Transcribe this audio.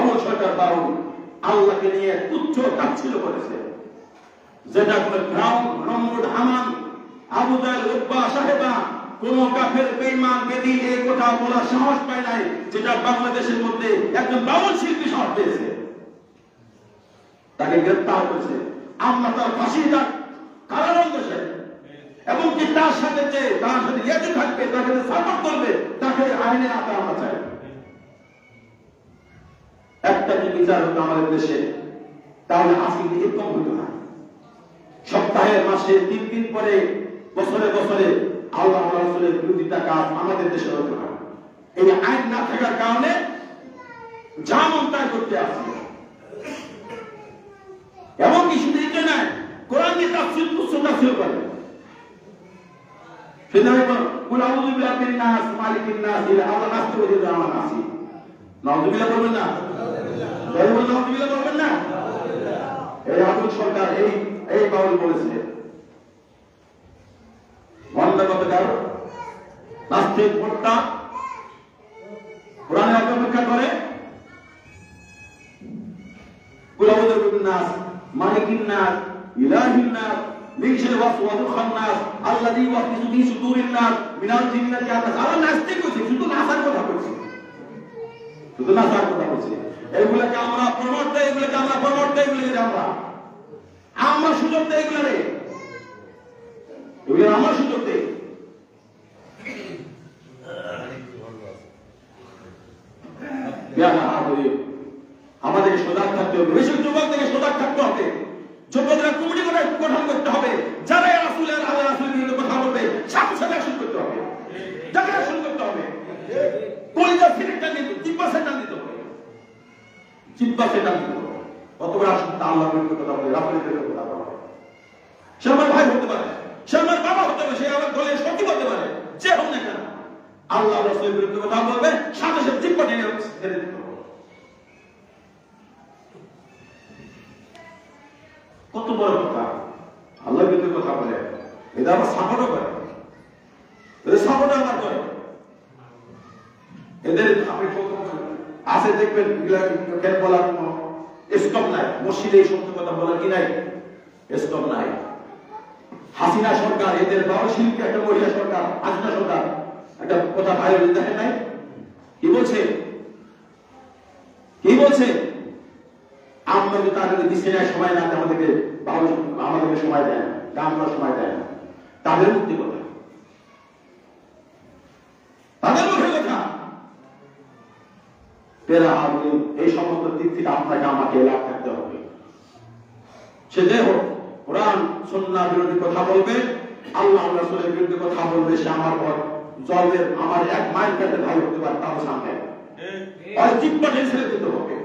বাউল সরকার বাউল আল্লাহকে নিয়ে তুচ্ছ তাচ্ছিল্য করেছে, যেটা করে ফিরআউন, নমরুদ, হামান, আবু জাহেল, উতবা, সাহেবা কোন কাফের বেঈমান বেদী এই কথা বলার সাহস পায় নাই, যেটা বাংলাদেশের মধ্যে একজন বাউল শিল্পী সাহস পেয়েছে। তাকে গ্রেফতার করেছে, আমরা তার ফাঁসি দাগ কারাদণ্ড এবং কি তার সাথে ইয়েতে থাকবে, তাকে সাপোর্ট করবে, তাকে আইনের আওতায় আমরা চাই। একটা কি বিচার হতো আমাদের দেশে, তাহলে আজকে এরকম হতো না। সপ্তাহে মাসে 3 দিন পরে বছরে বছরে আল্লাহ রাসূলের বিরোধিতা কাজ আমাদের দেশে হতো না। এই আইন না থাকার কারণে যা মন তাই করতে আসছে। এবং কি শুধু এটা নয়, কোরআন নিয়ে তাফসীর তাফসীর করে। সেটা কুল আউযু বিরাব্বিন নাস মালিকিন নাস ইলাহা নাস ওয়া আমার নাসি। নাউযুবিল্লাহ বলবেন না? নাউযুবিল্লাহ বলবেন না? এই আবুল সরকার এই বাউল বলেছে, মন্দাগতকার নাস্তিক মোট্টা কোরআনে অপেক্ষা করে কুল আউযু বিরাব্বিন নাস মালিকিন নাস ইলাহিন নাস মিন শাররি ওয়াসওয়াসিল খান্নাস আল্লাযী ইউওয়াসওয়িসু ফি সুদুরিন নাস মিনাল জিন্নাতি ওয়ান নাস। আর নাস্তিক কইছে, শুধু নাসার কথা কইছে, শুধু নাসার কথা কইছে। এইগুলাকে আমরা প্রমোট দেই, এগুলাকে আমরা প্রমোট দেই, এগুলাকে আমরা সুযোগ দেই, এগুলো আমরা সুযোগ দেই। আমাদেরকে সজাগ থাকতে হবে, বেশি যুবক থেকে সজাগ থাকতে হবে। যুবকরা কমিটি গঠন করতে হবে, যারা রাসূলের আল্লাহ রাসূলের বিরুদ্ধে কথা বলবে সাথে সাথে অ্যাকশন করতে হবে, যারা অ্যাকশন করতে হবে। কলিজা সিলেক্ট টান দিতে, চিপ্পা সেটান দিতে হবে, চিপ্পা সেটান দিতে হবে। কতবার আসুন আল্লাহর বিরুদ্ধে কথা বলে, রাসূলের বিরুদ্ধে কথা বলে। সে আমার ভাই হতে পারে, সে আমার বাবা হতে পারে, সে আমার দলের সখী হতে পারে, যে হোক না কেন আল্লাহ রাসূলের বিরুদ্ধে কথা বলবে, সাথে সাথে চিপ্পা টেনে ছেড়ে দিতে হবে। কত বড় কথা, আল্লাহর বিরুদ্ধে কথা বলে, এটা আবার সাপোর্টও করে, এদের সাপোর্ট আবার করে। এদের আপনি আছে দেখবেন কেন বলার কোনো স্টপ নাই, মসজিদে এই সমস্ত কথা বলার কি নাই, স্টপ নাই। হাসিনা সরকার এদের বাউল শিল্পী, একটা মহিলা সরকার, হাসিনা সরকার একটা কথা ভাইরাল দেখেন নাই, কি বলছে, কি বলছে? আমরা যদি তাদের দিচ্ছে না সময় না, আমাদেরকে আমাদেরকে সময় দেয় না, গান করার সময় দেয় না, তাদের মুক্তি কথা, তাদের মুখের কথা। এই সমস্ত দিক থেকে আপনাকে আমাকে লাভ থাকতে হবে। সে যে হোক, কোরআন সুন্নাহ বিরোধী কথা বলবে, আল্লাহ রাসূলের বিরুদ্ধে কথা বলবে, সে আমার ঘর জলের আমার 1 মাইল কাটে ভাই হতে পারে, তার সামনে আর জিব্বা ছেড়ে দিতে হবে।